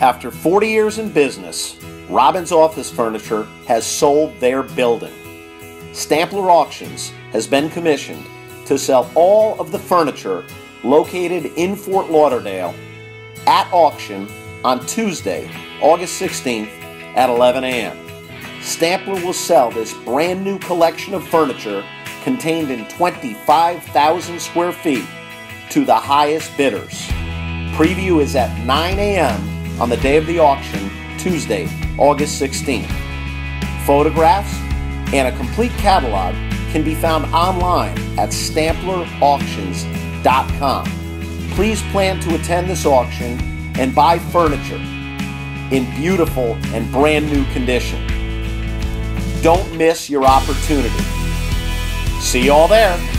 After 40 years in business, Robbins Office Furniture has sold their building. Stampler Auctions has been commissioned to sell all of the furniture located in Fort Lauderdale at auction on Tuesday, August 16th at 11 a.m. Stampler will sell this brand new collection of furniture contained in 25,000 square feet to the highest bidders. Preview is at 9 a.m. on the day of the auction, Tuesday, August 16th. Photographs and a complete catalog can be found online at stamplerauctions.com. Please plan to attend this auction and buy furniture in beautiful and brand new condition. Don't miss your opportunity. See you all there.